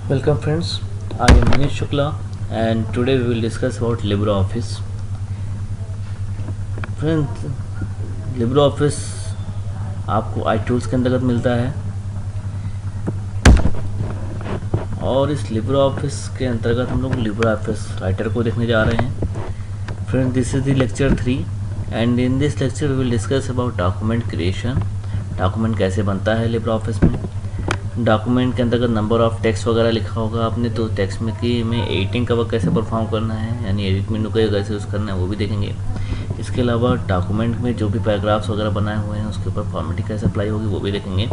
Welcome friends, I am Manish Shukla and today we will discuss about LibreOffice. Friends, LibreOffice आपको iTools के अंतर्गत मिलता है और इस LibreOffice के अंतर्गत हम लोग LibreOffice राइटर को देखने जा रहे हैं. Friends, this is the lecture 3 and in this lecture we will discuss about document creation. Document कैसे बनता है LibreOffice में. डॉक्यूमेंट के अंतर्गत नंबर ऑफ़ टेक्स्ट वगैरह लिखा होगा आपने, तो टेक्स्ट में कि में एडिटिंग का वर्क कैसे परफॉर्म करना है, यानी एडिट मेनू का कैसे यूज़ करना है वो भी देखेंगे. इसके अलावा डॉक्यूमेंट में जो भी पैराग्राफ्स वगैरह बनाए हुए हैं उसके ऊपर फॉर्मेटिंग कैसे अप्लाई होगी वो भी देखेंगे.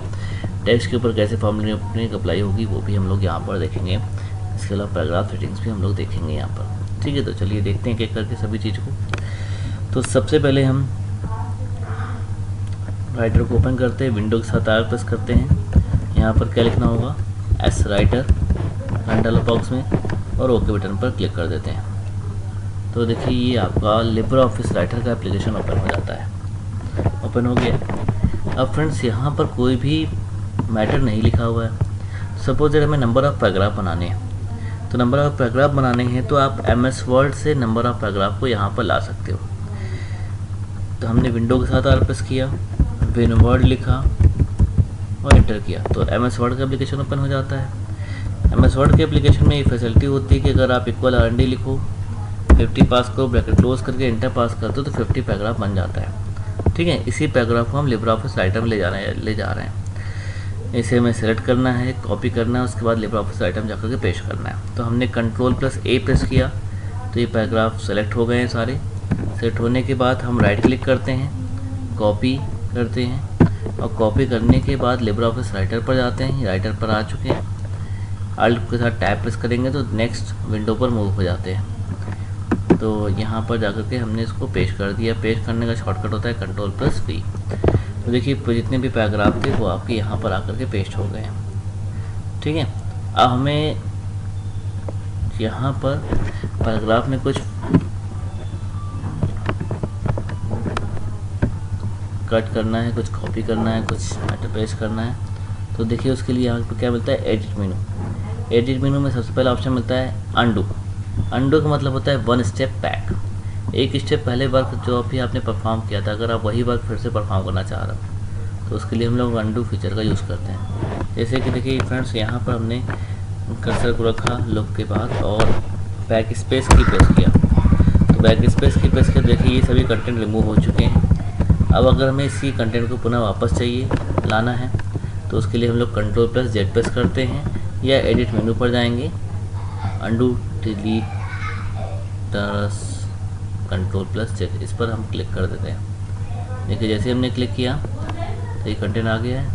टेक्स्ट के ऊपर कैसे फॉर्मेटिंग अप्लाई होगी वो भी हम लोग यहाँ पर देखेंगे. इसके अलावा पैराग्राफ सेटिंग्स भी हम लोग देखेंगे यहाँ पर. ठीक है, तो चलिए देखते हैं एक करके सभी चीज़ को. तो सबसे पहले हम राइटर को ओपन करते हैं, विंडो के साथ आर प्रेस करते हैं. यहाँ पर क्या लिखना होगा, एस राइटर डायलॉग बॉक्स में, और ओके बटन पर क्लिक कर देते हैं. तो देखिए ये आपका LibreOffice राइटर का एप्लीकेशन ओपन हो जाता है. ओपन हो गया. अब फ्रेंड्स यहाँ पर कोई भी मैटर नहीं लिखा हुआ है. सपोज अगर हमें नंबर ऑफ़ पैराग्राफ बनाने हैं, तो नंबर ऑफ़ पैराग्राफ बनाने हैं तो आप MS वर्ड से नंबर ऑफ़ पैराग्राफ को यहाँ पर ला सकते हो. तो हमने विंडो के साथ आर प्रेस किया, विन वर्ड लिखा और एंटर किया, तो MS वर्ड का एप्लीकेशन ओपन हो जाता है. MS वर्ड के एप्लीकेशन में ये फैसिलिटी होती है कि अगर आप इक्वल R&D लिखो, 50 पास करो, ब्रैकेट क्लोज करके एंटर पास करते हो तो 50 पैराग्राफ बन जाता है. ठीक है, इसी पैराग्राफ को हम LibreOffice राइटर में ले जा रहे हैं. इसे हमें सेलेक्ट करना है, कॉपी करना है, उसके बाद LibreOffice राइटर में जाकर के पेश करना है. तो हमने Ctrl+A प्रेस किया तो ये पैराग्राफ सेलेक्ट हो गए हैं सारे. सेलेक्ट होने के बाद हम राइट क्लिक करते हैं, कॉपी करते हैं, और कॉपी करने के बाद LibreOffice राइटर पर जाते हैं. राइटर पर आ चुके हैं. अल्ट के साथ टैब प्रेस करेंगे तो नेक्स्ट विंडो पर मूव हो जाते हैं. तो यहाँ पर जाकर के हमने इसको पेश कर दिया. पेश करने का शॉर्टकट होता है Ctrl+V. तो देखिए जितने भी पैराग्राफ थे वो आपके यहाँ पर आकर के पेस्ट हो गए हैं. ठीक है, अब हमें यहाँ पर पैराग्राफ में कुछ कट करना है, कुछ कॉपी करना है, कुछ मैटर पेस्ट करना है. तो देखिए उसके लिए यहाँ पर क्या मिलता है, एडिट मेनू. एडिट मेनू में सबसे पहला ऑप्शन मिलता है अंडू. अंडू का मतलब होता है 1 स्टेप बैक. एक स्टेप पहले वर्क जो अभी आपने परफॉर्म किया था, अगर आप वही वर्क फिर से परफॉर्म करना चाह रहे हो तो उसके लिए हम लोग अंडू फीचर का यूज़ करते हैं. जैसे कि देखिए फ्रेंड्स यहाँ पर हमने कर्सर को रखा लुक के बाद और बैक स्पेस की प्रेस किया. तो बैक स्पेस की प्रेस कर देखिए ये सभी कंटेंट रिमूव हो चुके हैं. अब अगर हमें इसी कंटेंट को पुनः वापस चाहिए लाना है तो उसके लिए हम लोग Ctrl+Z प्रेस करते हैं या एडिट मेनू पर जाएंगे, अंडू डिलीट Ctrl+Z इस पर हम क्लिक कर देते हैं. देखिए जैसे हमने क्लिक किया तो ये कंटेंट आ गया है.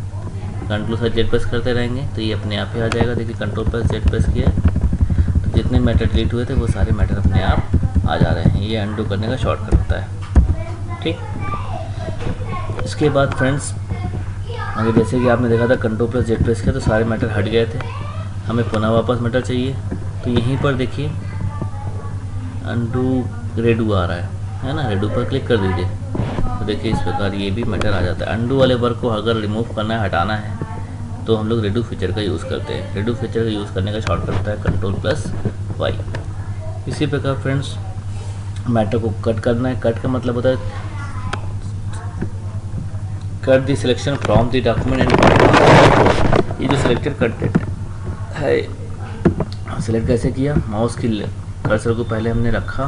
Ctrl+Z प्रेस करते रहेंगे तो ये अपने आप ही आ जाएगा. देखिए Ctrl+Z प्रेस किया तो जितने मैटर डिलीट हुए थे वो सारे मैटर अपने आप आ जा रहे हैं. ये अंडू करने का शॉर्टकट होता है. ठीक, इसके बाद फ्रेंड्स अगर जैसे कि आपने देखा था Ctrl+Z प्रेस किया तो सारे मैटर हट गए थे. हमें पुनः वापस मैटर चाहिए तो यहीं पर देखिए अंडू रेडू आ रहा है ना, रेडू पर क्लिक कर दीजिए. तो देखिए इस प्रकार ये भी मैटर आ जाता है. अंडू वाले वर्क को अगर रिमूव करना है, हटाना है तो हम लोग रेडू फीचर का यूज़ करते हैं. रेडू फीचर का यूज़ करने का शॉर्टकट होता है Ctrl+Y. इसी प्रकार फ्रेंड्स मैटर को कट करना है. कट का मतलब होता है cut the selection from the document and ये जो सिलेक्टेड कंटेंट है सिलेक्ट कैसे किया, माउस की कर्सर को पहले हमने रखा.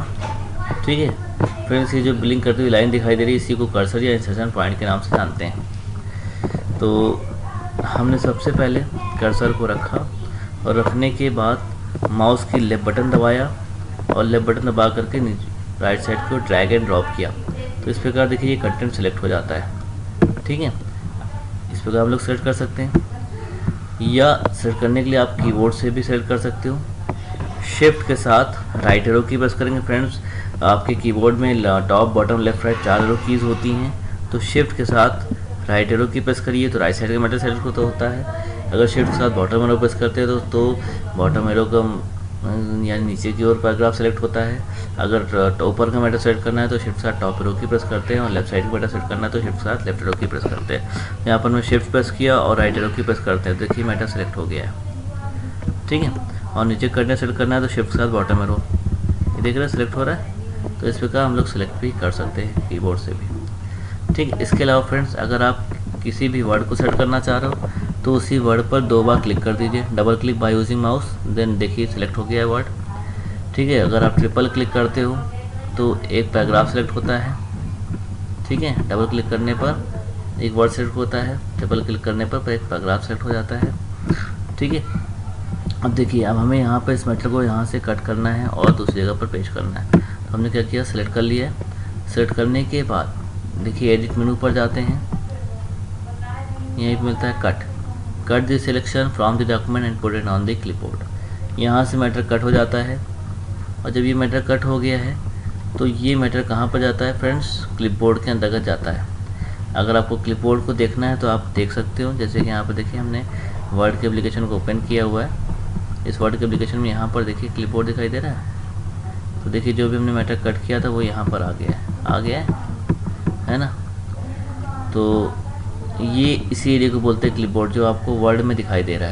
ठीक है, फ्रेंड्स ये जो ब्लिंक करती हुई लाइन दिखाई दे रही है इसी को कर्सर या इंसर्शन पॉइंट के नाम से जानते हैं. तो हमने सबसे पहले कर्सर को रखा और रखने के बाद माउस की लेफ्ट बटन दबाया और लेफ्ट बटन दबा करके राइट साइड को ड्रैग एंड ड्रॉप किया. तो इस प्रकार देखिए ये कंटेंट सेलेक्ट हो जाता है. ठीक है, इस प्रकार हम लोग सेलेक्ट कर सकते हैं या सेलेक्ट करने के लिए आप कीबोर्ड से भी सेलेक्ट कर सकते हो. शिफ्ट के साथ राइट एरो की प्रेस करेंगे. फ्रेंड्स आपके कीबोर्ड में top bottom left right 4 arrow keys होती हैं. तो शिफ्ट के साथ राइट एरो की प्रेस करिए तो राइट साइड का मैटर सेलेक्ट होता है. अगर शिफ्ट के साथ बॉटम एरो प्रेस करते हैं तो बॉटम एरो का यानी नीचे की ओर पैराग्राफ सेलेक्ट होता है. अगर ऊपर का मैटर सेलेक्ट करना है तो शिफ्ट के साथ टॉप एरो की प्रेस करते हैं और लेफ्ट साइड का मैटर सेलेक्ट करना है तो शिफ्ट के साथ लेफ्ट एरो की प्रेस करते हैं. यहाँ पर मैं शिफ्ट प्रेस किया और राइट एरो की प्रेस करते हैं. देखिए मैटर सेलेक्ट हो गया है. ठीक है। और नीचे कंटेंट सेलेक्ट करना है तो शिफ्ट के साथ बॉटम एरो, ये देख रहे हैं सिलेक्ट हो रहा है, तो इस प्रकार हम लोग सेलेक्ट भी कर सकते हैं कीबोर्ड से भी। ठीक है। इसके अलावा फ्रेंड्स, अगर आप किसी भी वर्ड को सेलेक्ट करना चाह रहे हो तो उसी वर्ड पर 2 बार क्लिक कर दीजिए, double click by using mouse, then देखिए सिलेक्ट हो गया है वर्ड। ठीक है। अगर आप ट्रिपल क्लिक करते हो तो एक पैराग्राफ सेलेक्ट होता है। ठीक है। डबल क्लिक करने पर एक वर्ड सेलेक्ट होता है, ट्रिपल क्लिक करने पर एक पैराग्राफ सेलेक्ट हो जाता है। ठीक है। अब देखिए, अब हमें यहाँ पर इस मैटर को यहाँ से कट करना है और दूसरी जगह पर पेस्ट करना है। तो हमने क्या किया, सेलेक्ट कर लिया है। सेलेक्ट करने के बाद देखिए एडिट मेनू पर जाते हैं, यहीं पर मिलता है cut the selection from the document and put it on the clipboard. यहाँ से मैटर कट हो जाता है। और जब ये मैटर कट हो गया है तो ये मैटर कहाँ पर जाता है फ्रेंड्स, क्लिपबोर्ड के अंतर्गत जाता है। अगर आपको क्लिपबोर्ड को देखना है तो आप देख सकते हो, जैसे कि यहाँ पर देखिए हमने वर्ड के एप्लीकेशन को ओपन किया हुआ है। इस वर्ड के एप्लीकेशन में यहाँ पर देखिए क्लिपबोर्ड दिखाई दे रहा है। तो देखिए जो भी हमने मैटर कट किया था वो यहाँ पर आ गया है ना। तो ये इसी एरिया को बोलते हैं क्लिपबोर्ड, जो आपको वर्ड में दिखाई दे रहा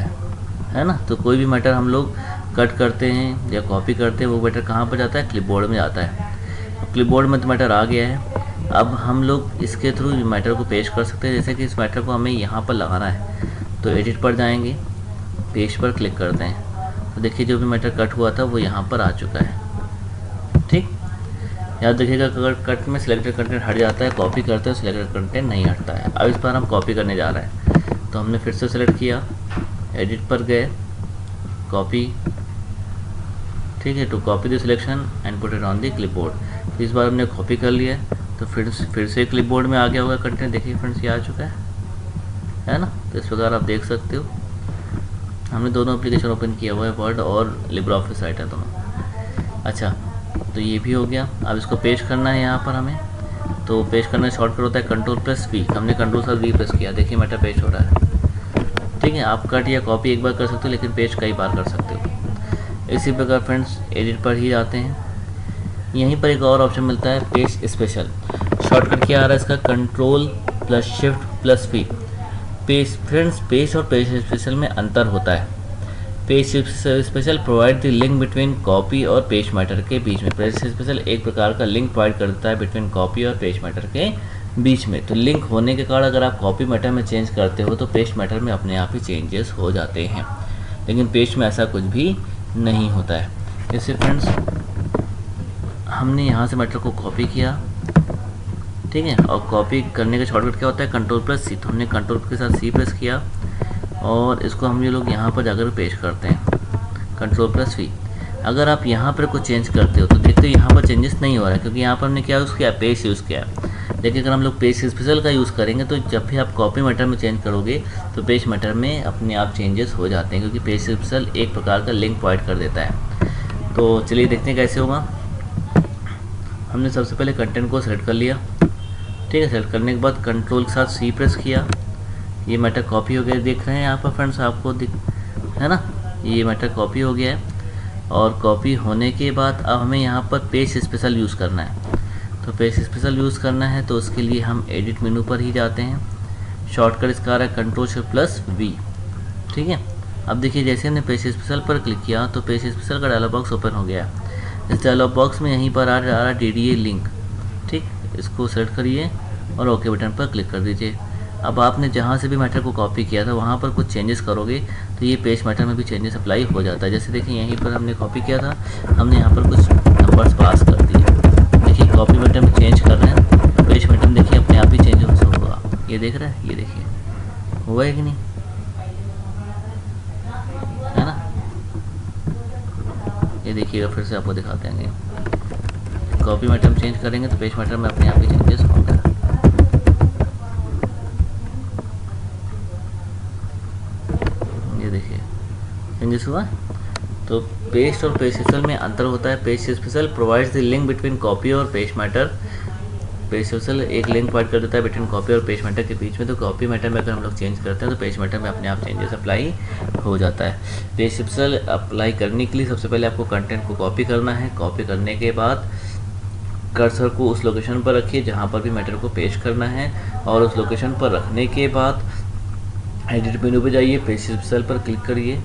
है ना। तो कोई भी मैटर हम लोग कट करते हैं या कॉपी करते हैं वो मैटर कहाँ पर जाता है, क्लिपबोर्ड में जाता है। अब क्लिपबोर्ड में तो मैटर आ गया है, अब हम लोग इसके थ्रू मैटर को पेस्ट कर सकते हैं। जैसे कि इस मैटर को हमें यहाँ पर लगाना है तो एडिट पर जाएंगे, पेस्ट पर क्लिक करते हैं, तो देखिए जो भी मैटर कट हुआ था वो यहाँ पर आ चुका है। ठीक। याद रखिएगा, अगर कट में सिलेक्टेड कंटेंट हट जाता है, कॉपी करते हैं सिलेक्टेड कंटेंट नहीं हटता है। अब इस पर हम कॉपी करने जा रहे हैं, तो हमने फिर से सेलेक्ट किया, एडिट पर गए, कॉपी। ठीक है। To copy the selection and put it on the clipboard. इस बार हमने कॉपी कर लिया तो फिर से क्लिपबोर्ड में आ गया होगा कंटेंट। देखिए फ्रेंड्स, ये आ चुका है ना। तो इस प्रकार आप देख सकते हो हमने दोनों एप्लीकेशन ओपन किया हुआ है, वर्ड और लिब्रे ऑफिस राइटर दोनों। अच्छा, तो ये भी हो गया। अब इसको पेस्ट करना है यहाँ पर हमें, तो पेस्ट करने का शॉर्टकट होता है Ctrl+V। हमने Ctrl+V प्रेस किया, देखिए मैटर पेस्ट हो रहा है। ठीक है। आप कट या कॉपी एक बार कर सकते हो, लेकिन पेस्ट कई बार कर सकते हो। इसी प्रकार फ्रेंड्स एडिट पर ही जाते हैं, यहीं पर एक और ऑप्शन मिलता है पेस्ट स्पेशल। शॉर्टकट क्या आ रहा है इसका, Ctrl+Shift+V। पेस्ट फ्रेंड्स, पेस्ट और पेस्ट स्पेशल में अंतर होता है। Paste special provide the link between copy और पेस्ट मैटर के बीच में। पेस्ट स्पेशल एक प्रकार का लिंक प्रोवाइड कर देता है बिटवीन कॉपी और पेस्ट मैटर के बीच में। तो लिंक होने के कारण अगर आप कॉपी मैटर में चेंज करते हो तो पेस्ट मैटर में अपने आप ही चेंजेस हो जाते हैं, लेकिन पेस्ट में ऐसा कुछ भी नहीं होता है। जैसे फ्रेंड्स हमने यहाँ से मैटर को कॉपी किया, ठीक है, और कॉपी करने का शॉर्टकट क्या होता है, Ctrl+C। तो हमने कंट्रोल के साथ C प्रेस किया और इसको हम ये लोग यहाँ पर जाकर पेस्ट करते हैं, Ctrl+V। अगर आप यहाँ पर कुछ चेंज करते हो तो देखते हो यहाँ पर चेंजेस नहीं हो रहा है, क्योंकि यहाँ पर हमने क्या यूज़ किया, पेस्ट यूज़ किया है। लेकिन अगर हम लोग पेस्ट स्पेशल का यूज़ करेंगे तो जब भी आप कॉपी मैटर में चेंज करोगे तो पेस्ट मैटर में अपने आप चेंजेस हो जाते हैं, क्योंकि पेस्ट स्पेशल एक प्रकार का लिंक प्रोवाइड कर देता है। तो चलिए देखते हैं कैसे होगा। हमने सबसे पहले कंटेंट को सेलेक्ट कर लिया, ठीक है। सेलेक्ट करने के बाद कंट्रोल के साथ C प्रेस किया, ये मैटर कॉपी हो गया, देख रहे हैं यहाँ पर फ्रेंड्स आपको है ना, ये मैटर कॉपी हो गया है। और कॉपी होने के बाद अब हमें यहाँ पर पेस्ट स्पेशल यूज़ करना है। तो पेस्ट स्पेशल यूज़ करना है तो उसके लिए हम एडिट मेनू पर ही जाते हैं, शॉर्टकट इसका आ रहा है Ctrl+V। ठीक है। अब देखिए जैसे हमने पेस्ट स्पेशल पर क्लिक किया तो पेस्ट स्पेशल का डायलॉग बॉक्स ओपन हो गया। इस डायलॉग बॉक्स में यहीं पर आ रहा DDA लिंक, ठीक, इसको सेलेक्ट करिए और ओके बटन पर क्लिक कर दीजिए। अब आपने जहाँ से भी मैटर को कॉपी किया था वहाँ पर कुछ चेंजेस करोगे तो ये पेस्ट मैटर में भी चेंजेस अप्लाई हो जाता है। जैसे देखिए यहीं पर हमने कॉपी किया था, हमने यहाँ पर कुछ नंबर्स पास कर दिए। देखिए कॉपी मैटर में चेंज कर रहे हैं, पेस्ट मैटर में देखिए अपने आप ही चेंज होगा। ये देख रहे हैं, ये देखिए हुआ है कि नहीं, है ना। ये देखिएगा फिर से आपको दिखाते हैं, कॉपी मैटर में चेंज करेंगे तो पेस्ट मैटर में अपने आप ही चेंजेस होंगे। ये देखिए चेंजेस हुआ। तो पेस्ट और पेस्ट स्पेशल में अंतर होता है। Paste special provides the link between copy और पेस्ट मैटर। पेस्ट स्पेशल एक लिंक प्रोवाइड कर देता है बिटवीन कॉपी और पेस्ट मैटर के बीच में। तो कॉपी मैटर में अगर हम लोग चेंज करते हैं तो पेस्ट मैटर में अपने आप चेंजेस अप्लाई हो जाता है। पेस्ट स्पेशल अप्लाई करने के लिए सबसे पहले आपको कंटेंट को कॉपी करना है। कॉपी करने के बाद कर्सर को उस लोकेशन पर रखिए जहाँ पर भी मैटर को पेस्ट करना है, और उस लोकेशन पर रखने के बाद एडिट मेनू पे जाइए, पेस्ट स्पेशल पर क्लिक करिए,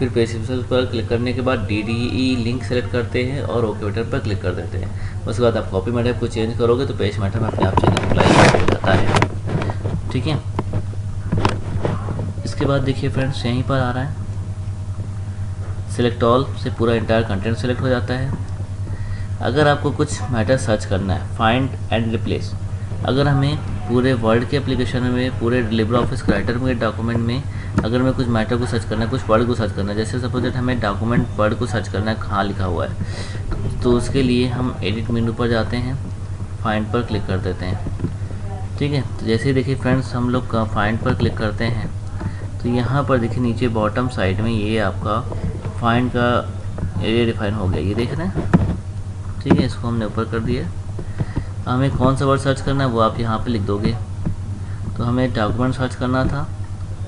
फिर प्रेफरेंसेस पर क्लिक करने के बाद DDE लिंक सेलेक्ट करते हैं और ओके बटन पर क्लिक कर देते हैं। उसके बाद आप कॉपी मैटर को चेंज करोगे तो पेज मैटर में अपने आप चेंज अप्लाई हो जाता है। ठीक है, इसके बाद देखिए फ्रेंड्स यहीं पर आ रहा है सिलेक्ट ऑल से पूरा इंटायर कंटेंट सेलेक्ट हो जाता है। अगर आपको कुछ मैटर सर्च करना है, फाइंड एंड रिप्लेस, अगर हमें पूरे वर्ड के एप्लीकेशन में, पूरे लिब्रे ऑफिस राइटर में, डॉक्यूमेंट में अगर हमें कुछ मैटर को सर्च करना है, कुछ वर्ड को सर्च करना है, जैसे सपोज दैट हमें डॉक्यूमेंट वर्ड को सर्च करना है कहाँ लिखा हुआ है, तो उसके लिए हम एडिट मेनू पर जाते हैं, फाइंड पर क्लिक कर देते हैं। ठीक है, तो जैसे ही देखिए फ्रेंड्स हम लोग फाइंड पर क्लिक करते हैं तो यहाँ पर देखिए नीचे बॉटम साइड में ये आपका फाइंड का एरिया डिफाइन हो गया, ये देख रहे हैं। ठीक है, इसको हमने ऊपर कर दिया। हमें कौन सा वर्ड सर्च करना है वो आप यहाँ पे लिख दोगे। तो हमें डॉक्यूमेंट सर्च करना था,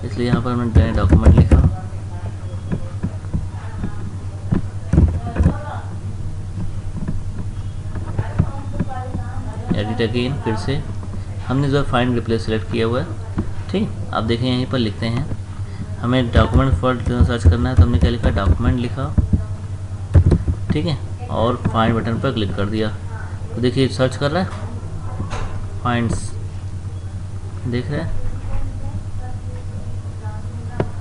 इसलिए यहाँ पर हमने डॉक्यूमेंट लिखा। एडिट अगेन, फिर से हमने जो फाइंड रिप्लेस सेलेक्ट किया हुआ है। ठीक, आप देखें यहीं पर लिखते हैं हमें डॉक्यूमेंट वर्ड सर्च करना है, तो हमने क्या लिखा, डॉक्यूमेंट लिखा। ठीक है, और फाइंड बटन पर क्लिक कर दिया तो देखिए सर्च कर रहा है, फाइंड्स देख रहे हैं,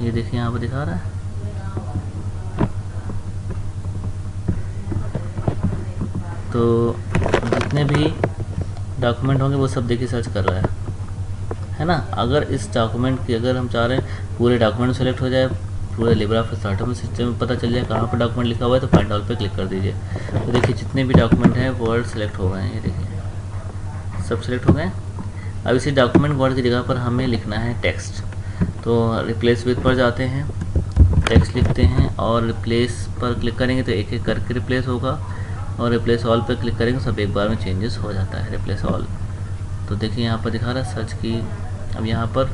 ये देखिए यहाँ पर दिखा रहा है। तो जितने भी डॉक्यूमेंट होंगे वो सब देखिए सर्च कर रहा है ना। अगर इस डॉक्यूमेंट की अगर हम चाह रहे हैं पूरे डॉक्यूमेंट सेलेक्ट हो जाए, पूरे लिब्रे ऑफिस राइटर में सिस्टम में पता चल जाए कहाँ पर डॉक्यूमेंट लिखा हुआ है, तो फाइंड ऑल पे क्लिक कर दीजिए। तो देखिए जितने भी डॉक्यूमेंट हैं वर्ड सेलेक्ट हो गए हैं, ये देखिए सब सेलेक्ट हो गए। अब इसी डॉक्यूमेंट वर्ड की जगह पर हमें लिखना है टेक्स्ट, तो रिप्लेस विद पर जाते हैं, टेक्स्ट लिखते हैं और रिप्लेस पर क्लिक करेंगे तो एक एक करके रिप्लेस होगा, और रिप्लेस ऑल पर क्लिक करेंगे सब एक बार में चेंजेस हो जाता है, रिप्लेस ऑल। तो देखिए यहाँ पर दिखा रहा है सर्च की। अब यहाँ पर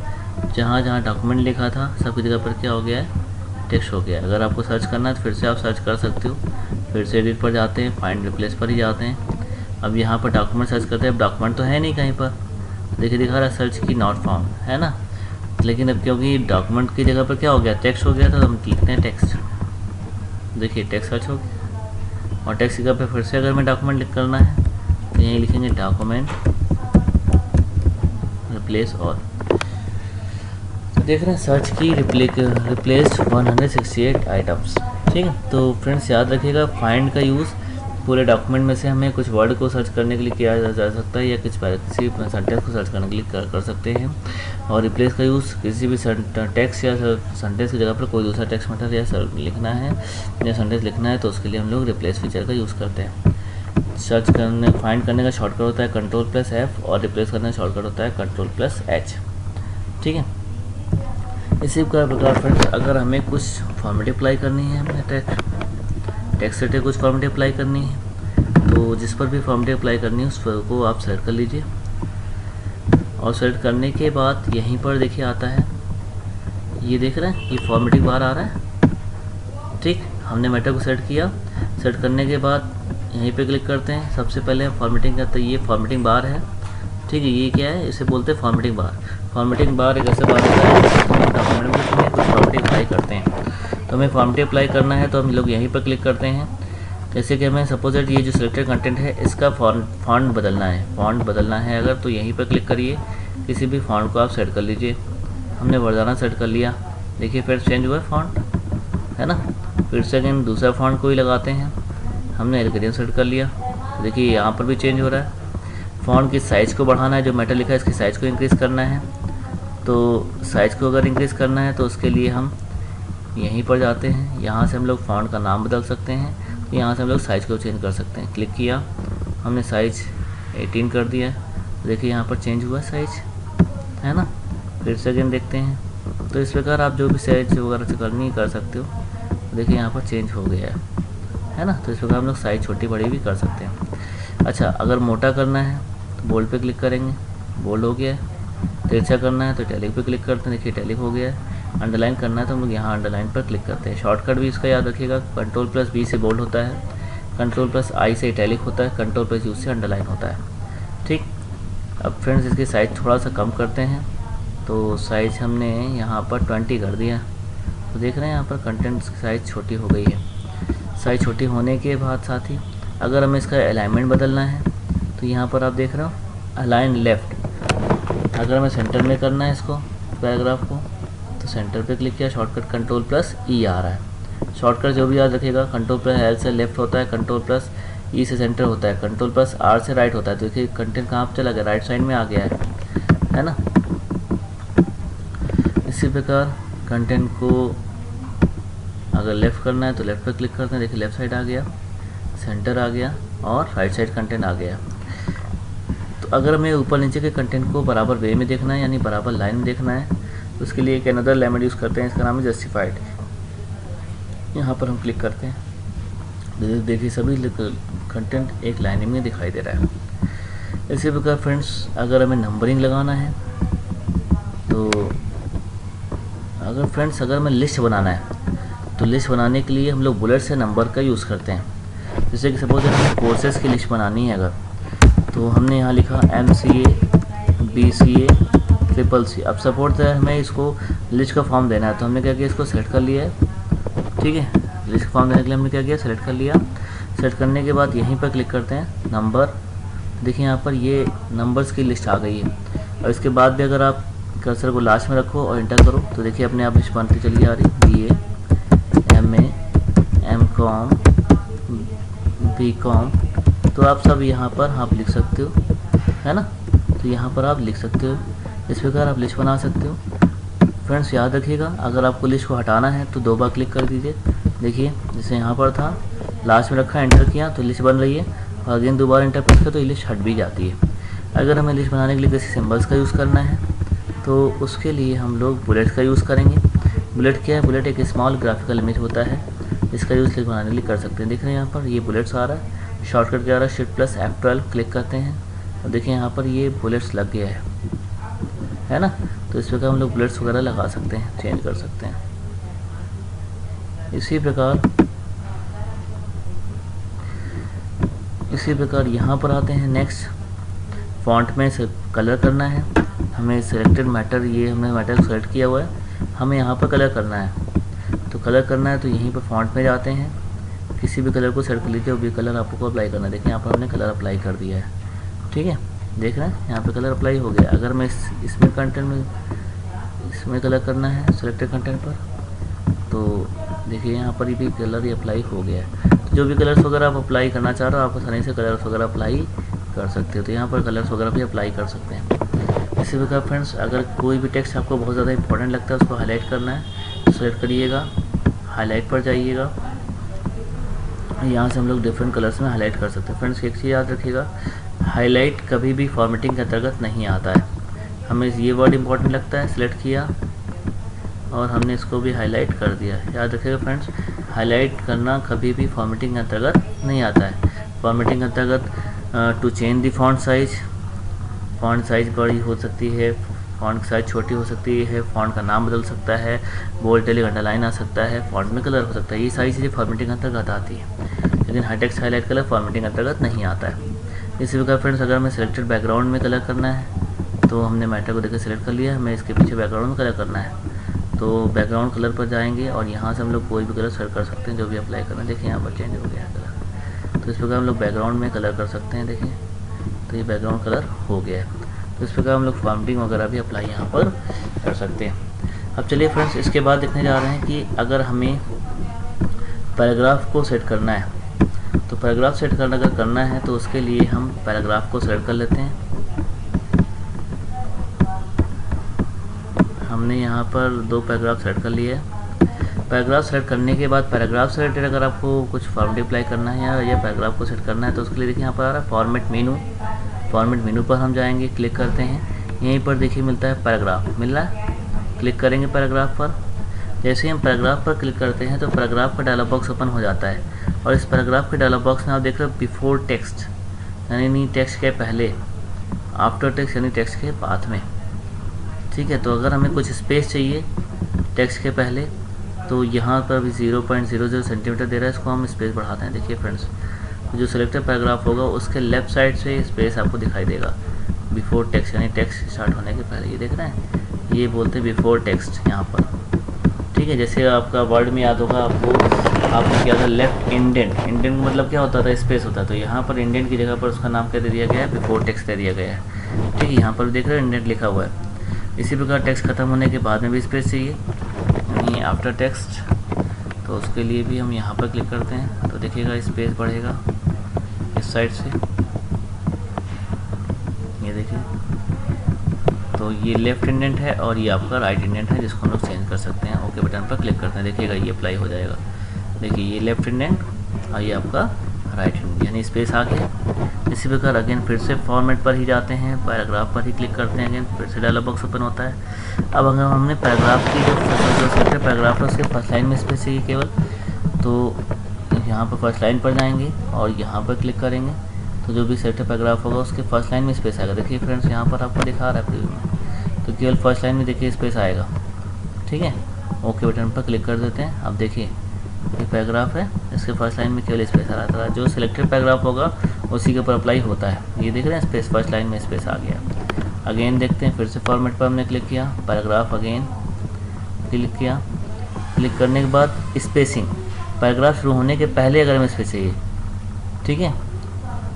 जहाँ जहाँ डॉक्यूमेंट लिखा था सबकी जगह पर क्या हो गया है, टेक्स्ट हो गया। अगर आपको सर्च करना है तो फिर से आप सर्च कर सकते हो, फिर से एडिट पर जाते हैं, फाइंड रिप्लेस पर ही जाते हैं। अब यहाँ पर डॉक्यूमेंट सर्च करते हैं, अब डॉक्यूमेंट तो है नहीं कहीं पर, देखिए दिखा रहा है सर्च की नॉट फाउंड, है ना। लेकिन अब क्योंकि डॉक्यूमेंट की जगह पर क्या हो गया, टेक्स्ट हो गया, तो हम लिखते हैं टेक्स्ट। देखिए टेक्स्ट सर्च हो गया, और टेक्स्ट की जगह पर फिर से अगर हमें डॉक्यूमेंट लिख करना है तो यहीं लिखेंगे डॉक्यूमेंट रिप्लेस ऑल। देख रहे हैं सर्च की रिप्लेस 168 आइटम्स। ठीक है, तो फ्रेंड्स याद रखिएगा फाइंड का यूज़ पूरे डॉक्यूमेंट में से हमें कुछ वर्ड को सर्च करने के लिए किया जा सकता है, या किसी सेंटेंस को सर्च करने के लिए कर सकते हैं। और रिप्लेस का यूज़ किसी भी टेक्स्ट या सेंटेंस की जगह पर कोई दूसरा टेक्स्ट मैटर या लिखना है या सेंटेंस लिखना है तो उसके लिए हम लोग रिप्लेस फीचर का यूज़ करते हैं। सर्च करने फाइंड करने का शॉर्टकट होता है Ctrl+F और रिप्लेस करने का शॉर्टकट होता है Ctrl+H। ठीक है, इसी प्रकार फ्रेंड्स अगर हमें कुछ फॉर्मेट अप्लाई करनी है, हमें टेक्स्ट से कुछ फॉर्मेट अप्लाई करनी है, तो जिस पर भी फॉर्मेट अप्लाई करनी है उस को आप सेलेक्ट कर लीजिए। और सेलेक्ट करने के बाद यहीं पर देखिए आता है, ये देख रहे हैं, ये फॉर्मेटिंग बार आ रहा है। ठीक, हमने मैटर को सेलेक्ट किया, सेलेक्ट करने के बाद यहीं पे क्लिक करते हैं। सबसे पहले हम फॉर्मेटिंग करते हैं, ये फॉर्मेटिंग बार है। ठीक है, ये क्या है, इसे बोलते हैं फॉर्मेटिंग बार। फॉर्मेटिंग बार एक ऐसा बार होता है डॉक्यूमेंट में कुछ फॉर्मेटिंग अप्लाई करते हैं, तो हमें फॉर्मेटिंग अप्लाई करना है तो हम लोग यहीं पर क्लिक करते हैं। जैसे कि हमें सपोज दैट ये जो सिलेक्टेड कंटेंट है इसका फॉन्ट बदलना है, अगर तो यहीं पर क्लिक करिए, किसी भी फॉन्ट को आप सेट कर लीजिए। हमने वर्दाना सेट कर लिया, देखिए फिर चेंज हुआ फॉन्ट, है ना। फिर से अगेन दूसरा फॉन्ट को ही लगाते हैं, हमने एल्गोरिथम सेट कर लिया, देखिए यहाँ पर भी चेंज हो रहा है। फॉन्ट की साइज़ को बढ़ाना है, जो मैटर लिखा है इसकी साइज़ को इंक्रीज़ करना है, तो साइज़ को अगर इंक्रीज़ करना है तो उसके लिए हम यहीं पर जाते हैं, यहाँ से हम लोग फॉन्ट का नाम बदल सकते हैं, तो यहाँ से हम लोग साइज़ को चेंज कर सकते हैं। क्लिक किया, हमने साइज़ 18 कर दिया, देखिए यहाँ पर चेंज हुआ साइज़, है ना। फिर से अगेन देखते हैं, तो इस प्रकार आप जो भी साइज़ वगैरह करनी कर सकते हो, देखिए यहाँ पर चेंज हो गया है ना। तो इस प्रकार हम लोग साइज़ छोटी बड़ी भी कर सकते हैं। अच्छा, अगर मोटा करना है तो बोल्ड पे क्लिक करेंगे, बोल्ड हो गया है। तिरछा करना है तो इटैलिक पे क्लिक करते हैं, देखिए इटैलिक हो गया है। अंडरलाइन करना है तो हम लोग यहाँ अंडरलाइन पर क्लिक करते हैं। शॉर्टकट भी इसका याद रखिएगा, Ctrl+V से बोल्ड होता है, Ctrl+I से इटैलिक होता है, Ctrl+U से अंडरलाइन होता है। ठीक, अब फ्रेंड्स इसकी साइज़ थोड़ा सा कम करते हैं, तो साइज़ हमने यहाँ पर 20 कर दिया, तो देख रहे हैं यहाँ पर कंटेंट की साइज़ छोटी हो गई है। साइज़ छोटी होने के बाद साथ ही अगर हमें इसका अलाइनमेंट बदलना है तो यहाँ पर आप देख रहे हो अलाइन लेफ़्ट। अगर हमें सेंटर में करना है इसको पैराग्राफ को तो सेंटर पे क्लिक किया, शॉर्टकट कंट्रोल प्लस ई आ रहा है। शॉर्टकट जो भी याद रखिएगा, कंट्रोल प्लस एल से लेफ़्ट होता है, कंट्रोल प्लस ई से सेंटर होता है, कंट्रोल प्लस आर से राइट होता है। तो देखिए कंटेंट कहाँ पर चला गया, राइट साइड में आ गया है ना। इसी प्रकार कंटेंट को अगर लेफ़्ट करना है तो लेफ़्ट पे क्लिक करते हैं, देखिए लेफ़्ट साइड आ गया, सेंटर आ गया और राइट साइड कंटेंट आ गया। तो अगर हमें ऊपर नीचे के कंटेंट को बराबर वे में देखना है यानी बराबर लाइन में देखना है तो उसके लिए एक अनदर एलिमेंट यूज़ करते हैं, इसका नाम है जस्टिफाइड। यहाँ पर हम क्लिक करते हैं, देखिए सभी कंटेंट एक लाइन में दिखाई दे रहा है। इसी प्रकार फ्रेंड्स अगर हमें नंबरिंग लगाना है तो अगर हमें लिस्ट बनाना है तो लिस्ट बनाने के लिए हम लोग बुलेट से नंबर का यूज़ करते हैं। जैसे कि सपोज हमें कोर्सेज़ की लिस्ट बनानी है अगर, तो हमने यहाँ लिखा MCA BCA CCC। अब सपोज है हमें इसको लिस्ट का फॉर्म देना है तो हमने क्या किया, इसको सेलेक्ट कर लिया है। ठीक है, लिस्ट का फॉर्म देने के लिए हमने क्या किया, सेलेक्ट कर लिया। सेलेक्ट करने के बाद यहीं पर क्लिक करते हैं नंबर। देखिए यहाँ पर ये नंबर्स की लिस्ट आ गई है। और इसके बाद भी अगर आप कर्सर को लास्ट में रखो और इंटर करो तो देखिए अपने आप लिस्ट बनती चली आ रही, BA MA MCOM BCOM। तो आप सब यहाँ पर आप लिख सकते हो, है ना। तो यहाँ पर आप लिख सकते हो, इस प्रकार आप लिस्ट बना सकते हो। फ्रेंड्स याद रखिएगा अगर आपको लिस्ट को हटाना है तो 2 बार क्लिक कर दीजिए। देखिए जैसे यहाँ पर था, लास्ट में रखा, एंटर किया तो लिस्ट बन रही है, और अगेन दोबारा एंटर प्रेस किया तो ये लिस्ट हट भी जाती है। अगर हमें लिस्ट बनाने के लिए किसी सिंबल्स का यूज़ करना है तो उसके लिए हम लोग बुलेट का यूज़ करेंगे। बुलेट क्या है, बुलेट एक स्मॉल ग्राफिकल इमेज होता है, इसका यूज़ लिस्ट बनाने के लिए कर सकते हैं। देख रहे हैं यहाँ पर ये बुलेट्स आ रहा है, शॉर्टकट क्या आ रहा है, शिफ्ट प्लस F12 क्लिक करते हैं और देखिए यहाँ पर ये बुलेट्स लग गया है ना। तो इस प्रकार हम लोग बुलेट्स वगैरह लगा सकते हैं, चेंज कर सकते हैं। इसी प्रकार यहाँ पर आते हैं। नेक्स्ट फॉन्ट में से कलर करना है हमें, सिलेक्टेड मैटर, ये हमने मैटर सेलेक्ट किया हुआ है, हमें यहाँ पर कलर करना है। तो कलर करना है तो यहीं पर फॉन्ट में जाते हैं, किसी भी कलर को सेलेक्ट कर लीजिए और भी कलर आपको अप्लाई करना है। देखिए यहाँ पर हमने कलर अप्लाई कर दिया है। ठीक है, देख रहे हैं यहाँ पे कलर अप्लाई हो गया। अगर मैं इसमें कंटेंट में इसमें कलर करना है सिलेक्टेड कंटेंट पर तो देखिए यहाँ पर भी कलर ही अप्लाई हो गया है। तो जो भी कलर्स वगैरह आप अप्लाई करना चाह रहे हो आप आसानी से कलर्स वगैरह अप्लाई कर सकते हो। तो यहाँ पर कलर्स वगैरह भी अप्लाई कर सकते हैं। इसी प्रकार फ्रेंड्स अगर कोई भी टेक्स्ट आपको बहुत ज़्यादा इंपॉर्टेंट लगता है उसको हाईलाइट करना है तो सेलेक्ट करिएगा, हाईलाइट पर जाइएगा, यहाँ से हम लोग डिफरेंट कलर्स में हाईलाइट कर सकते हैं। फ्रेंड्स एक चीज़ याद रखिएगा, हाईलाइट कभी भी फॉर्मेटिंग के अंतर्गत नहीं आता है। हमें ये वर्ड इंपॉर्टेंट लगता है, सिलेक्ट किया और हमने इसको भी हाईलाइट कर दिया। याद रखिएगा फ्रेंड्स, हाईलाइट करना कभी भी फॉर्मेटिंग के अंतर्गत नहीं आता है। फॉर्मेटिंग के अंतर्गत to change the font size बड़ी हो सकती है, फॉन्ट साइज छोटी हो सकती है, फॉन्ट का नाम बदल सकता है, बोल्ड इटैलिक अंडरलाइन आ सकता है, फॉन्ट में कलर हो सकता है। ये सारी चीज़ें फॉर्मेटिंग के अंतर्गत आती है, लेकिन हाईटेक्स्ट हाईलाइट कलर फॉर्मेटिंग के अंतर्गत नहीं आता है। इसी प्रकार फ्रेंड्स अगर हमें सिलेक्टेड बैकग्राउंड में कलर करना है तो हमने मैटर को देखकर सिलेक्ट कर लिया, हमें इसके पीछे बैकग्राउंड में कलर करना है तो बैकग्राउंड कलर पर जाएंगे और यहाँ से हम लोग कोई भी कलर सेलेक्ट कर सकते हैं जो भी अप्लाई करना है। देखिए यहाँ पर चेंज हो गया है कलर। तो इस प्रकार हम लोग बैकग्राउंड में कलर कर सकते हैं। देखिए तो ये बैकग्राउंड कलर हो गया है। तो इस प्रकार हम लोग फॉर्मेटिंग वगैरह भी अप्लाई यहाँ पर कर सकते हैं। अब चलिए फ्रेंड्स इसके बाद देखने जा रहे हैं कि अगर हमें पैराग्राफ को सेट करना है तो पैराग्राफ सेट करना है तो उसके लिए हम पैराग्राफ को सेलेक्ट कर लेते हैं। हमने यहाँ पर 2 पैराग्राफ सेलेक्ट कर लिए। पैराग्राफ सेलेक्ट करने के बाद पैराग्राफ से रिलेटेड अगर आपको कुछ फॉर्मेट अप्लाई करना है या पैराग्राफ को सेट करना है तो उसके लिए देखिए यहाँ पर आ रहा है फॉर्मेट मेनू पर हम जाएंगे, क्लिक करते हैं, यहीं पर देखिए मिलता है पैराग्राफ, मिल रहा है, क्लिक करेंगे पैराग्राफ पर। जैसे ही हम पैराग्राफ पर क्लिक करते हैं तो पैराग्राफ का डायलॉग बॉक्स ओपन हो जाता है और इस पैराग्राफ के डायलॉग बॉक्स में आप देख रहे हो बिफोर टेक्स्ट यानी टेक्स्ट के पहले, आफ्टर टेक्स्ट यानी टेक्स्ट के बाद में। ठीक है, तो अगर हमें कुछ स्पेस चाहिए टेक्स्ट के पहले तो यहाँ पर भी 0.00 सेंटीमीटर दे रहा है, इसको हम स्पेस बढ़ाते हैं। देखिए फ्रेंड्स जो सिलेक्टेड पैराग्राफ होगा उसके लेफ़्ट साइड से स्पेस आपको दिखाई देगा बिफोर टेक्स्ट यानी टेक्स्ट स्टार्ट होने के पहले। ये देख रहे हैं, ये बोलते हैं बिफोर टेक्स्ट यहाँ पर। ठीक ठीक है। जैसे आपका वर्ड में याद होगा आपको, आपने किया था लेफ्ट इंडेंट। इंडेंट मतलब क्या होता था, स्पेस होता है। तो यहाँ पर इंडेंट की जगह पर उसका नाम क्या दे दिया गया है, बिफोर टेक्स्ट दे दिया गया है। ठीक है, यहाँ पर देख रहे हो इंडेंट लिखा हुआ है। इसी प्रकार टेक्स्ट खत्म होने के बाद में भी स्पेस चाहिए, यानी आफ्टर टेक्स्ट। तो उसके लिए भी हम यहाँ पर क्लिक करते हैं, तो देखिएगा स्पेस बढ़ेगा इस साइड से, ये देखिए। तो ये लेफ्ट इंडेंट है और ये आपका राइट इंडेंट है, जिसको हम लोग चेंज कर सकते हैं। ओके बटन पर क्लिक करते हैं, देखिएगा ये अप्लाई हो जाएगा। देखिए ये लेफ्ट इंडेंट और ये आपका राइट इंडेंट, यानी स्पेस आ गया। इसी प्रकार अगेन फिर से फॉर्मेट पर ही जाते हैं, पैराग्राफ पर ही क्लिक करते हैं। अगेन फिर से डायलॉग बॉक्स ओपन होता है। अब अगर हमने पैराग्राफ की जो सेलेक्टेड पैराग्राफ है उसके फर्स्ट लाइन में स्पेस चाहिए केवल, तो यहाँ पर फर्स्ट लाइन पर जाएंगे और यहाँ पर क्लिक करेंगे, तो जो भी सेलेक्टेड पैराग्राफ होगा उसके फर्स्ट लाइन में स्पेस आएगा। देखिए फ्रेंड्स यहाँ पर आपको दिखा रहा है प्रीव्यू में, तो केवल फर्स्ट लाइन में देखिए स्पेस आएगा। ठीक है, ओके बटन पर क्लिक कर देते हैं। अब देखिए ये पैराग्राफ है, इसके फर्स्ट लाइन में केवल स्पेस आ रहा था। जो सिलेक्टेड पैराग्राफ होगा उसी के ऊपर अप्लाई होता है। ये देख रहे हैं स्पेस, फर्स्ट लाइन में स्पेस आ गया। अगेन देखते हैं, फिर से फॉर्मेट पर हमने क्लिक किया, पैराग्राफ अगेन क्लिक किया। क्लिक करने के बाद स्पेसिंग, पैराग्राफ शुरू होने के पहले अगर हमें स्पेस चाहिए, ठीक है,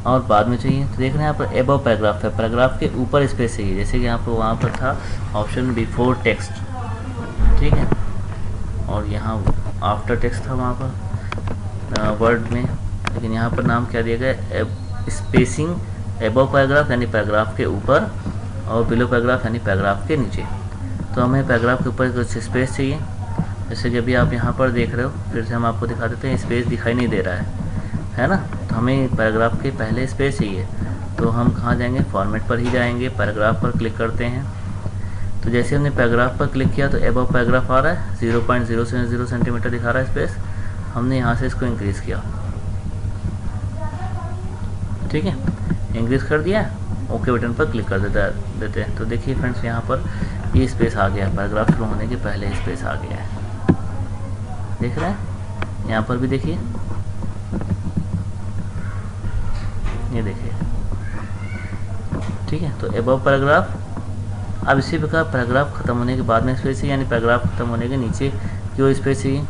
और बाद में चाहिए, तो देख रहे हैं यहाँ पर एबव पैराग्राफ है, पैराग्राफ के ऊपर स्पेस चाहिए। जैसे कि यहाँ पर वहाँ पर था ऑप्शन बिफोर टेक्स्ट, ठीक है, और यहाँ आफ्टर टेक्स्ट था वहाँ पर वर्ड में, लेकिन यहाँ पर नाम क्या दिया गया, स्पेसिंग एबव पैराग्राफ यानी पैराग्राफ के ऊपर, और बिलो पैराग्राफ यानी पैराग्राफ के नीचे। तो हमें पैराग्राफ के ऊपर कुछ स्पेस चाहिए, जैसे कि अभी आप यहाँ पर देख रहे हो। फिर से हम आपको दिखा देते हैं, स्पेस दिखाई नहीं दे रहा है ना। तो हमें पैराग्राफ के पहले स्पेस चाहिए, तो हम कहाँ जाएंगे, फॉर्मेट पर ही जाएंगे, पैराग्राफ पर क्लिक करते हैं। तो जैसे हमने पैराग्राफ पर क्लिक किया तो एबव पैराग्राफ आ रहा है, 0.070 सेंटीमीटर दिखा रहा है स्पेस। हमने यहाँ से इसको इंक्रीज़ किया, ठीक है, इंक्रीज़ कर दिया। ओके बटन पर क्लिक कर देते हैं। तो देखिए फ्रेंड्स यहाँ पर ये स्पेस आ गया, पैराग्राफ शुरू होने के पहले स्पेस आ गया है, देख रहे हैं। यहाँ पर भी देखिए, ये देखिए, ठीक है। तो एबव पैराग्राफ। अब इसी प्रकार पैराग्राफ खत्म होने के बाद में स्पेस चाहिए, यानी पैराग्राफ खत्म होने के नीचे क्यों स्पेस चाहिए,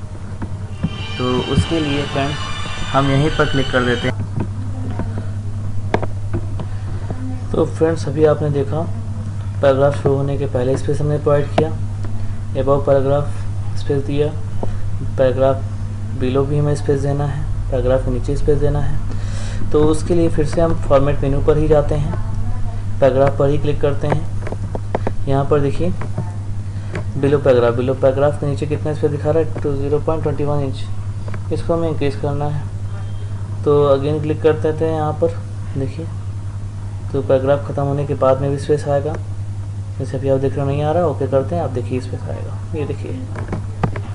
तो उसके लिए फ्रेंड्स हम यहीं पर क्लिक कर देते हैं। तो फ्रेंड्स अभी आपने देखा, पैराग्राफ शुरू होने के पहले स्पेस हमने प्रोवाइड किया, एबव पैराग्राफ स्पेस दिया, पैराग्राफ बिलो भी हमें स्पेस देना है, पैराग्राफ के नीचे स्पेस देना है। तो उसके लिए फिर से हम फॉर्मेट मेनू पर ही जाते हैं, पैराग्राफ पर ही क्लिक करते हैं। यहाँ पर देखिए बिलो पैराग्राफ के नीचे कितना स्पेस दिखा रहा है, 0.21 इंच, इसको हमें इंक्रीज़ करना है। तो अगेन क्लिक कर देते हैं यहाँ पर, देखिए। तो पैराग्राफ ख़त्म होने के बाद में भी स्पेस आएगा, जैसे अभी आप देख रहे हो नहीं आ रहा, ओके करते हैं, आप देखिए स्पेस आएगा, ये देखिए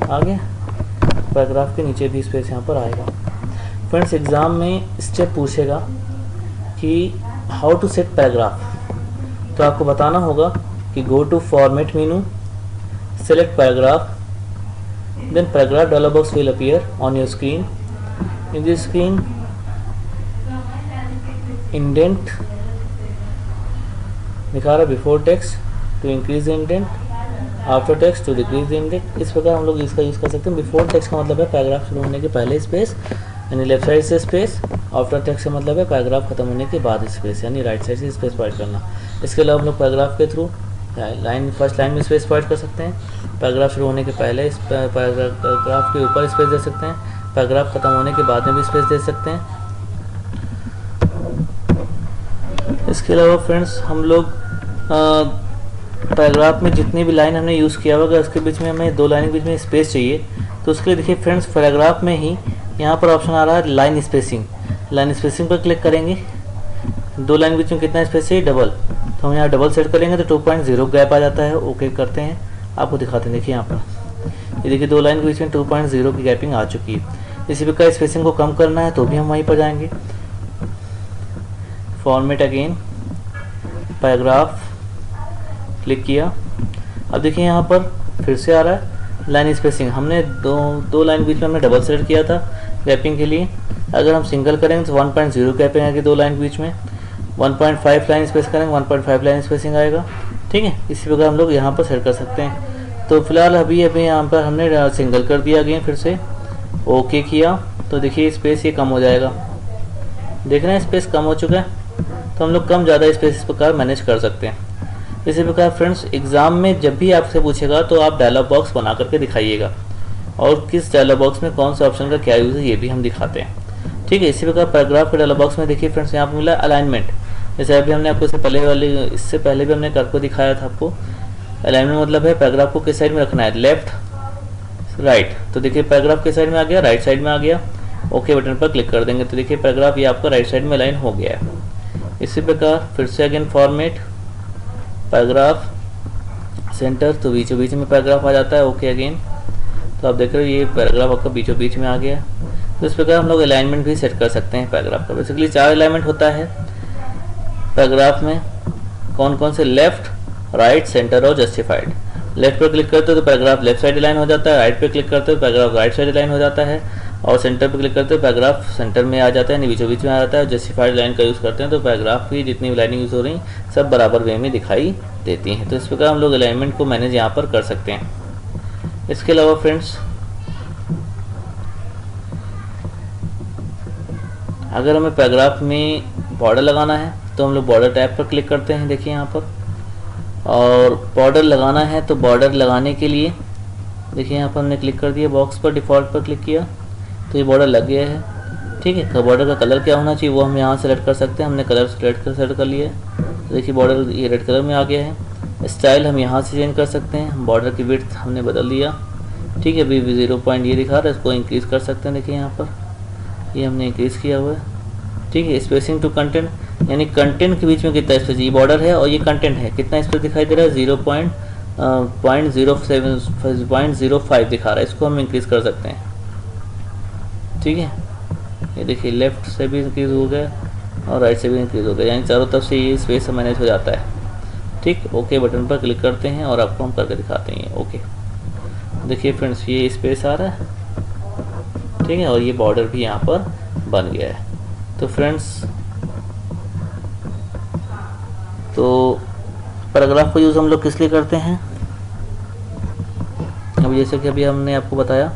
आ गया। पैराग्राफ के नीचे भी स्पेस यहाँ पर आएगा। फ्रेंड्स एग्ज़ाम में स्टेप पूछेगा कि हाउ टू सेट पैराग्राफ, तो आपको बताना होगा कि go to format menu, select paragraph, then paragraph dialog box will appear on your screen. In this screen, indent दिखा रहा है, before text to increase the indent, after text to decrease the indent. इस प्रकार हम लोग इसका use कर सकते हैं। बिफोर टेक्स्ट का मतलब है पैराग्राफ शुरू होने के पहले स्पेस, यानी लेफ्ट साइड से स्पेस। आफ्टर टेक्स्ट का मतलब है पैराग्राफ खत्म होने के बाद स्पेस, यानी राइट साइड से स्पेस प्रोवाइड करना। इसके अलावा हम लोग पैराग्राफ के थ्रू फर्स्ट लाइन में स्पेस प्रोवाइड कर सकते हैं, पैराग्राफ शुरू होने के पहले पैराग्राफ के ऊपर स्पेस दे सकते हैं, पैराग्राफ खत्म होने के बाद में भी स्पेस दे सकते हैं। इसके अलावा फ्रेंड्स हम लोग पैराग्राफ में जितनी भी लाइन हमने यूज़ किया होगा, उसके बीच में हमें 2 लाइन के बीच में स्पेस चाहिए, तो उसके लिए देखिए फ्रेंड्स पैराग्राफ में ही यहाँ पर ऑप्शन आ रहा है लाइन स्पेसिंग। लाइन स्पेसिंग पर क्लिक करेंगे, 2 लाइन के बीच में कितना स्पेस चाहिए, डबल, तो हम यहाँ डबल सेट करेंगे तो 2.0 गैप आ जाता है। ओके करते हैं, आपको दिखाते हैं, देखिए यहाँ पर ये देखिए 2 लाइन के बीच में 2.0 की गैपिंग आ चुकी है। इसी प्रकार स्पेसिंग को कम करना है तो भी हम वहीं पर जाएंगे, फॉर्मेट अगेन, पैराग्राफ क्लिक किया। अब देखिए यहाँ पर फिर से आ रहा है लाइन स्पेसिंग। हमने दो लाइन के बीच में हमने डबल सेट किया था गैपिंग के लिए। अगर हम सिंगल करेंगे तो 1.0 गैपिंग आएगी 2 लाइन के बीच में, 1.5 लाइन स्पेस करेंगे 1.5 लाइन स्पेसिंग आएगा, ठीक है। इसी प्रकार हम लोग यहाँ पर सेट कर सकते हैं। तो फिलहाल अभी अभी यहाँ पर हमने सिंगल कर दिया अगेन, फिर से ओके किया तो देखिए स्पेस ये कम हो जाएगा। देख रहे हैं स्पेस कम हो चुका है। तो हम लोग कम ज़्यादा स्पेस इस प्रकार मैनेज कर सकते हैं। इसी प्रकार फ्रेंड्स एग्ज़ाम में जब भी आपसे पूछेगा तो आप डायलॉग बॉक्स बना करके दिखाइएगा, और किस डायलॉग बॉक्स में कौन सा ऑप्शन का क्या यूज़ है ये भी हम दिखाते हैं। ठीक है, इसी प्रकार पैराग्राफ के डायलॉग बॉक्स में देखिए फ्रेंड्स यहाँ पर मिला अलाइनमेंट। जैसे अभी हमने आपको इससे पहले भी हमने करके दिखाया था आपको। अलाइनमेंट मतलब है पैराग्राफ को किस साइड में रखना है, लेफ्ट राइट। तो देखिए पैराग्राफ किस साइड में आ गया, राइट साइड में आ गया। ओके बटन पर क्लिक कर देंगे तो देखिए पैराग्राफ ये आपका राइट साइड में अलाइन हो गया है। इसी प्रकार फिर से अगेन फॉर्मेट पैराग्राफ सेंटर, तो बीचों बीच में पैराग्राफ आ जाता है। ओके अगेन, तो आप देख रहे हो ये पैराग्राफ आपका बीचों बीच में आ गया। तो इस प्रकार हम लोग अलाइनमेंट भी सेट कर सकते हैं पैराग्राफ का। बेसिकली 4 अलाइनमेंट होता है पैराग्राफ में। कौन कौन से, लेफ्ट, राइट, सेंटर और जस्टिफाइड। लेफ्ट पर क्लिक करते हो तो पैराग्राफ लेफ्ट साइड अलाइन हो जाता है, राइट पे क्लिक करते हो पैराग्राफ राइट साइड अलाइन हो जाता है, और सेंटर पे क्लिक करते हो पैराग्राफ सेंटर में आ जाता है, बीचों बीच में आ जाता है। जस्टिफाइड लाइन का यूज़ करते हैं तो पैराग्राफ की जितनी भी लाइनिंग यूज़ हो रही सब बराबर वे में दिखाई देती हैं। तो इस प्रकार हम लोग अलाइनमेंट को मैनेज यहाँ पर कर सकते हैं। इसके अलावा फ्रेंड्स अगर हमें पैराग्राफ में बॉर्डर लगाना है तो हम लोग बॉर्डर टैब पर क्लिक करते हैं। देखिए यहाँ पर, और बॉर्डर लगाना है तो बॉर्डर लगाने के लिए देखिए यहाँ पर हमने क्लिक कर दिया, बॉक्स पर डिफ़ॉल्ट पर क्लिक किया तो ये बॉर्डर लग गया है। ठीक है, तो बॉर्डर का कलर क्या होना चाहिए वो हम यहाँ सेलेक्ट कर सकते हैं। हमने कलर सेलेक्ट कर लिया है तो देखिए बॉर्डर ये रेड कलर में आ गया है। स्टाइल हम यहाँ से चेंज कर सकते हैं। बॉर्डर की विड्थ हमने बदल दिया। ठीक है, अभी 0 पॉइंट ये दिखा रहा है, इसको इंक्रीज़ कर सकते हैं। देखिए यहाँ पर ये हमने इंक्रीज़ किया हुआ है। ठीक है, स्पेसिंग टू कंटेंट, यानी कंटेंट के बीच में कितना स्पेस, ये बॉर्डर है और ये कंटेंट है, कितना स्पेस दिखाई दे रहा है, 0.05 दिखा रहा है। इसको हम इंक्रीज़ कर सकते हैं। ठीक है, ये देखिए लेफ्ट से भी इंक्रीज़ हो गया और राइट से भी इंक्रीज़ हो गया, यानी चारों तरफ से ये स्पेस मैनेज हो जाता है। ठीक, ओके बटन पर क्लिक करते हैं और आपको हम करके दिखाते हैं। ओके, देखिए फ्रेंड्स ये स्पेस आ रहा है। ठीक है, और ये बॉर्डर भी यहाँ पर बन गया है। तो फ्रेंड्स तो पैराग्राफ का यूज़ हम लोग किस लिए करते हैं, अब जैसे कि अभी हमने आपको बताया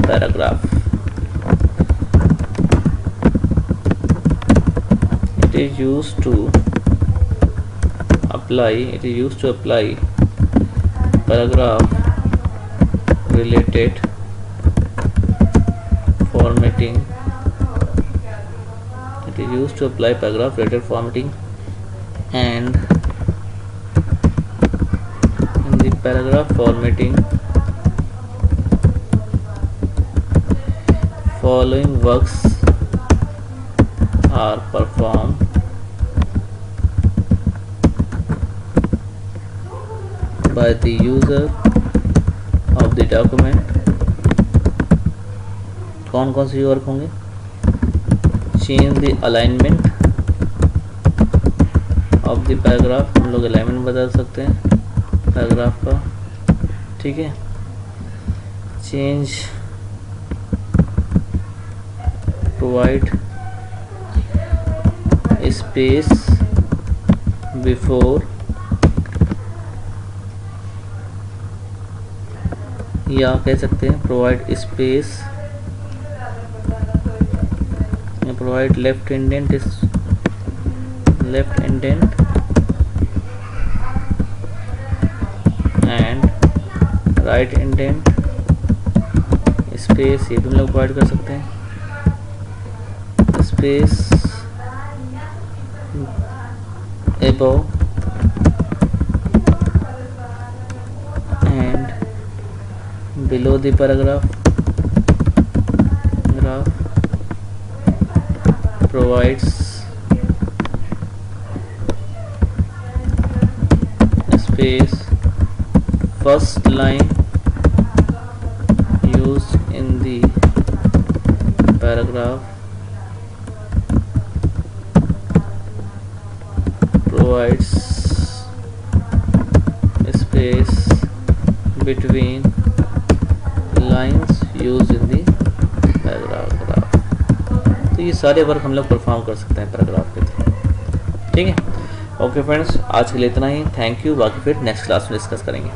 paragraph, it is used to apply paragraph related formatting. It is used to apply paragraph related formatting, and in the paragraph formatting following works are performed by the user of the document. कौन कौन से work होंगे, change the alignment of the paragraph, हम लोग alignment बदल सकते हैं paragraph का। ठीक है, चेंज, प्रोवाइड स्पेस बिफोर, या कह सकते हैं provide space, provide left indent and right indent space, ये भी हम लोग प्रोवाइड कर सकते हैं। Space above and below the paragraph. Provides space, first line used in the paragraph provides space between तो ये सारे वर्क हम लोग परफॉर्म कर सकते हैं पैराग्राफ के थ्रू। ठीक है, ओके फ्रेंड्स, आज के लिए इतना ही। थैंक यू, बाकी फिर नेक्स्ट क्लास में डिस्कस करेंगे।